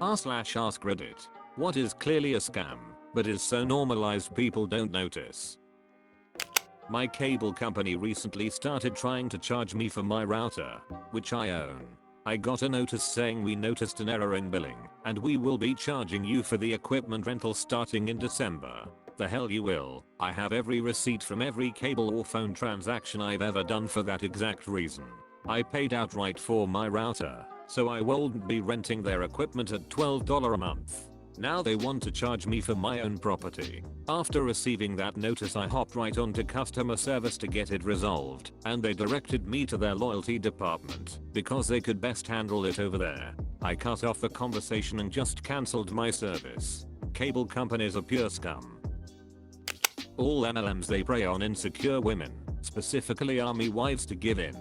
r/askReddit. What is clearly a scam, but is so normalized people don't notice? My cable company recently started trying to charge me for my router, which I own. I got a notice saying we noticed an error in billing, and we will be charging you for the equipment rental starting in December. The hell you will. I have every receipt from every cable or phone transaction I've ever done for that exact reason. I paid outright for my router, so I won't be renting their equipment at $12 a month. Now they want to charge me for my own property. After receiving that notice, I hopped right onto customer service to get it resolved, and they directed me to their loyalty department because they could best handle it over there. I cut off the conversation and just cancelled my service. Cable companies are pure scum. All MLMs, they prey on insecure women, specifically army wives, to give in.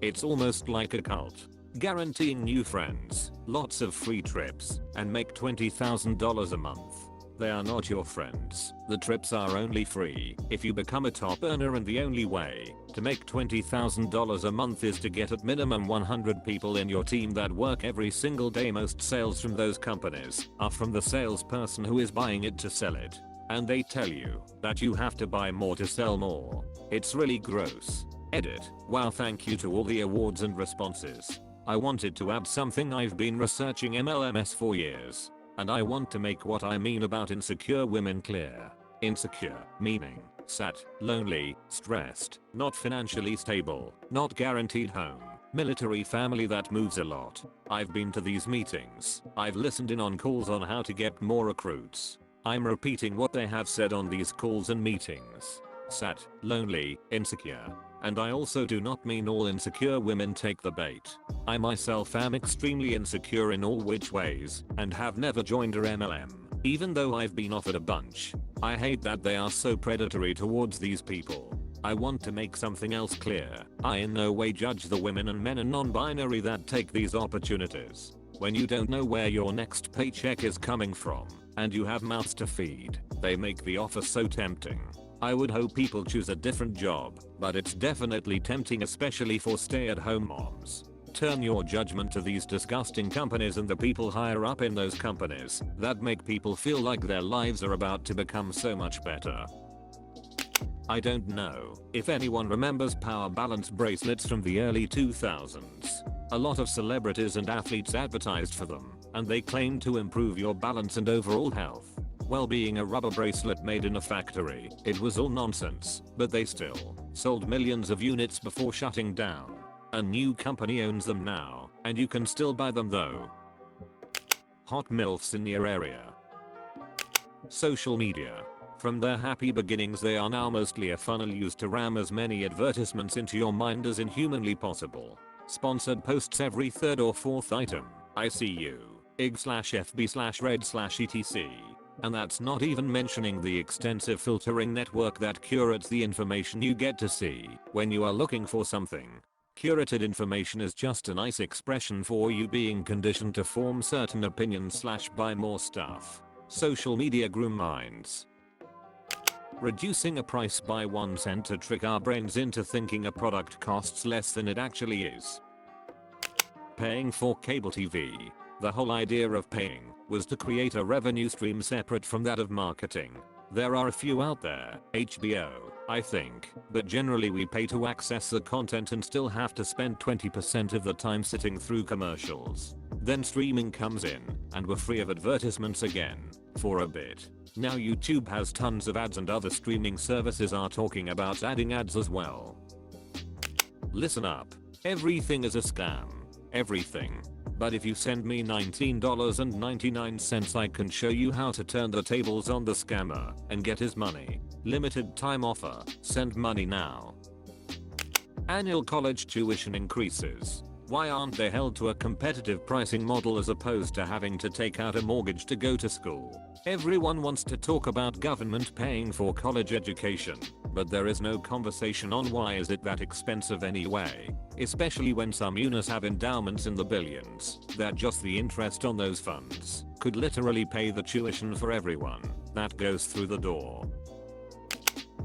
It's almost like a cult. Guaranteeing new friends, lots of free trips, and make $20,000 a month. They are not your friends. The trips are only free if you become a top earner, and the only way to make $20,000 a month is to get at minimum 100 people in your team that work every single day. Most sales from those companies are from the salesperson who is buying it to sell it. And they tell you that you have to buy more to sell more. It's really gross. Edit. Wow, thank you to all the awards and responses. I wanted to add something. I've been researching MLMs for years, and I want to make what I mean about insecure women clear. Insecure, meaning sad, lonely, stressed, not financially stable, not guaranteed home, military family that moves a lot. I've been to these meetings. I've listened in on calls on how to get more recruits. I'm repeating what they have said on these calls and meetings. Sad, lonely, insecure. And I also do not mean all insecure women take the bait. I myself am extremely insecure in all which ways, and have never joined a MLM, even though I've been offered a bunch. I hate that they are so predatory towards these people. I want to make something else clear. I in no way judge the women and men and non-binary that take these opportunities. When you don't know where your next paycheck is coming from, and you have mouths to feed, they make the offer so tempting. I would hope people choose a different job, but it's definitely tempting, especially for stay-at-home moms. Turn your judgment to these disgusting companies and the people higher up in those companies that make people feel like their lives are about to become so much better. I don't know if anyone remembers power balance bracelets from the early 2000s. A lot of celebrities and athletes advertised for them, and they claimed to improve your balance and overall health. Well, being a rubber bracelet made in a factory, it was all nonsense, but they still sold millions of units before shutting down. A new company owns them now, and you can still buy them though. Hot MILFs in your area. Social media. From their happy beginnings, they are now mostly a funnel used to ram as many advertisements into your mind as inhumanly possible. Sponsored posts every third or fourth item. I see you. ig/fb/red/etc. And that's not even mentioning the extensive filtering network that curates the information you get to see when you are looking for something. Curated information is just a nice expression for you being conditioned to form certain opinions/buy more stuff. Social media grew minds. Reducing a price by 1 cent to trick our brains into thinking a product costs less than it actually is. Paying for cable TV. The whole idea of paying was to create a revenue stream separate from that of marketing. There are a few out there, HBO, I think, but generally we pay to access the content and still have to spend 20% of the time sitting through commercials. Then streaming comes in, and we're free of advertisements again, for a bit. Now YouTube has tons of ads, and other streaming services are talking about adding ads as well. Listen up. Everything is a scam. Everything. But if you send me $19.99, I can show you how to turn the tables on the scammer and get his money. Limited time offer. Send money now. Annual college tuition increases. Why aren't they held to a competitive pricing model as opposed to having to take out a mortgage to go to school? Everyone wants to talk about government paying for college education, but there is no conversation on why is it that expensive anyway, especially when some unis have endowments in the billions that just the interest on those funds could literally pay the tuition for everyone that goes through the door.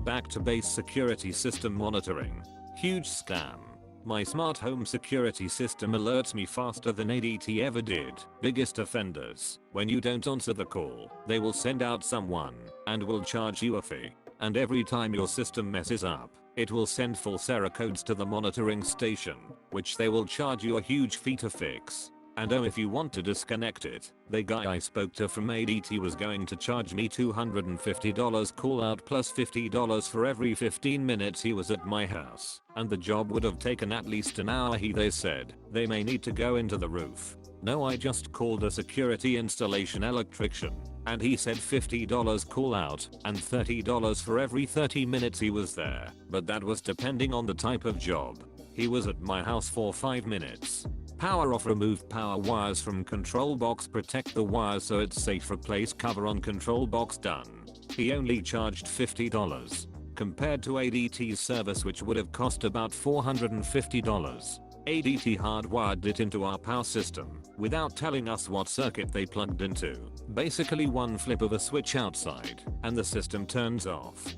Back to base security system monitoring. Huge scam. My smart home security system alerts me faster than ADT ever did. Biggest offenders. When you don't answer the call, they will send out someone and will charge you a fee. And every time your system messes up, it will send false error codes to the monitoring station, which they will charge you a huge fee to fix. And oh, if you want to disconnect it, the guy I spoke to from ADT was going to charge me $250 call out plus $50 for every 15 minutes he was at my house. And the job would have taken at least an hour. They said they may need to go into the roof. No, I just called a security installation electrician, and he said $50 call out and $30 for every 30 minutes he was there. But that was depending on the type of job. He was at my house for 5 minutes. Power off, remove power wires from control box, protect the wires so it's safe, replace cover on control box, done. He only charged $50 compared to ADT's service, which would have cost about $450. ADT hardwired it into our power system without telling us what circuit they plugged into. Basically one flip of a switch outside and the system turns off.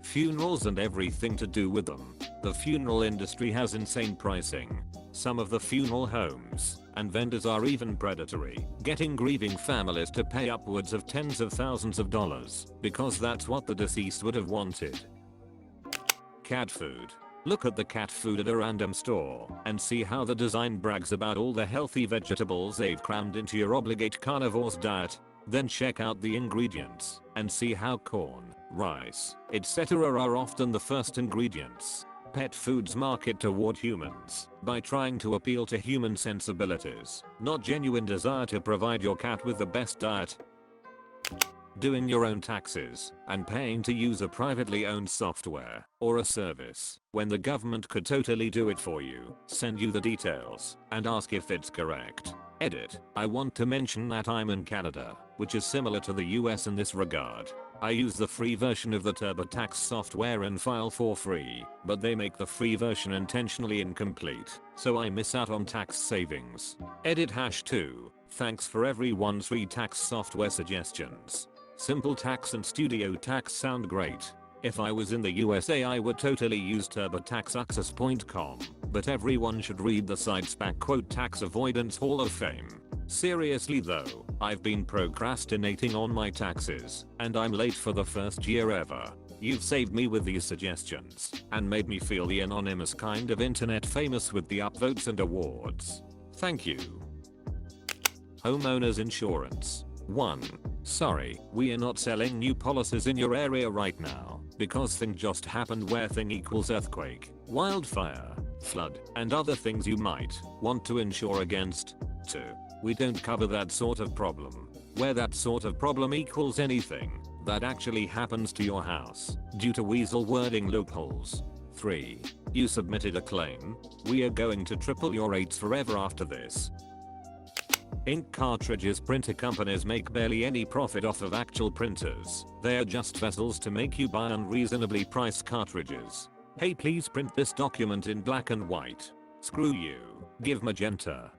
Funerals and everything to do with them. The funeral industry has insane pricing. Some of the funeral homes and vendors are even predatory, getting grieving families to pay upwards of tens of thousands of dollars because that's what the deceased would have wanted. Cat food. Look at the cat food at a random store and see how the design brags about all the healthy vegetables they've crammed into your obligate carnivore's diet. Then check out the ingredients and see how corn, rice, etc. are often the first ingredients. Pet foods market toward humans by trying to appeal to human sensibilities, not genuine desire to provide your cat with the best diet. Doing your own taxes and paying to use a privately owned software or a service when the government could totally do it for you, send you the details, and ask if it's correct. Edit. I want to mention that I'm in Canada, which is similar to the US in this regard. I use the free version of the TurboTax software and file for free, but they make the free version intentionally incomplete, so I miss out on tax savings. Edit #2. Thanks for everyone's free tax software suggestions. Simple Tax and Studio Tax sound great. If I was in the USA I would totally use TurboTaxAccess.com, but everyone should read the site's Tax Avoidance Hall of Fame. Seriously though, I've been procrastinating on my taxes, and I'm late for the first year ever. You've saved me with these suggestions, and made me feel the anonymous kind of internet famous with the upvotes and awards. Thank you. Homeowners insurance. 1. Sorry, we are not selling new policies in your area right now, because thing just happened where thing equals earthquake, wildfire, flood, and other things you might want to insure against. 2. We don't cover that sort of problem, where that sort of problem equals anything that actually happens to your house due to weasel wording loopholes. 3. You submitted a claim. We are going to triple your rates forever after this. Ink cartridges. Printer companies make barely any profit off of actual printers. They are just vessels to make you buy unreasonably priced cartridges. Hey, please print this document in black and white. Screw you. Give magenta.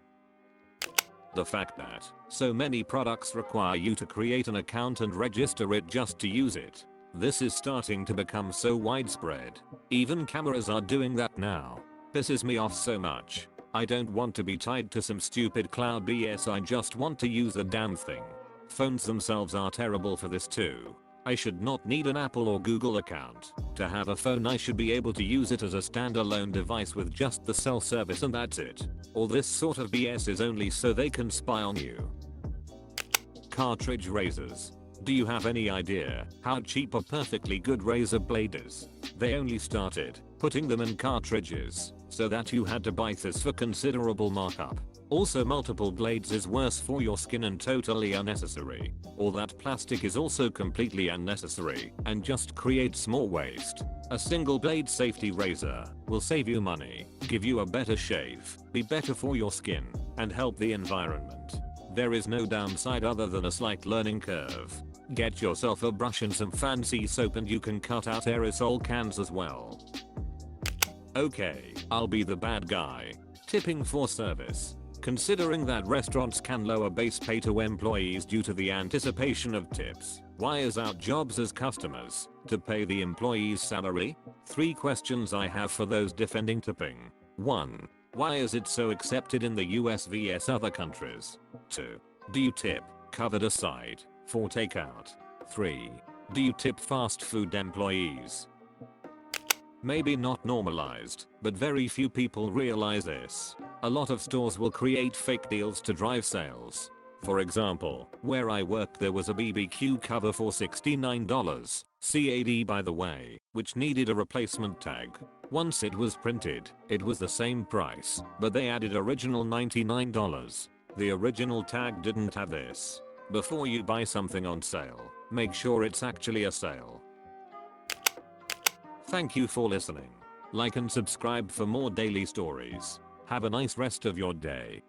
The fact that so many products require you to create an account and register it just to use it. This is starting to become so widespread. Even cameras are doing that now. Pisses me off so much. I don't want to be tied to some stupid cloud BS, I just want to use the damn thing. Phones themselves are terrible for this too. I should not need an Apple or Google account to have a phone. I should be able to use it as a standalone device with just the cell service and that's it. All this sort of BS is only so they can spy on you. Cartridge razors. Do you have any idea how cheap a perfectly good razor blade is? They only started putting them in cartridges so that you had to buy this for considerable markup. Also, multiple blades is worse for your skin and totally unnecessary. All that plastic is also completely unnecessary and just creates more waste. A single blade safety razor will save you money, give you a better shave, be better for your skin, and help the environment. There is no downside other than a slight learning curve. Get yourself a brush and some fancy soap and you can cut out aerosol cans as well. Okay, I'll be the bad guy. Tipping for service. Considering that restaurants can lower base pay to employees due to the anticipation of tips, why is our jobs as customers to pay the employee's salary? 3 questions I have for those defending tipping. 1. Why is it so accepted in the US vs other countries? 2. Do you tip, covered aside, for takeout? 3. Do you tip fast food employees? Maybe not normalized, but very few people realize this. A lot of stores will create fake deals to drive sales. For example, where I worked there was a BBQ cover for $69, CAD by the way, which needed a replacement tag. Once it was printed, it was the same price, but they added original $99. The original tag didn't have this. Before you buy something on sale, make sure it's actually a sale. Thank you for listening. Like and subscribe for more daily stories. Have a nice rest of your day.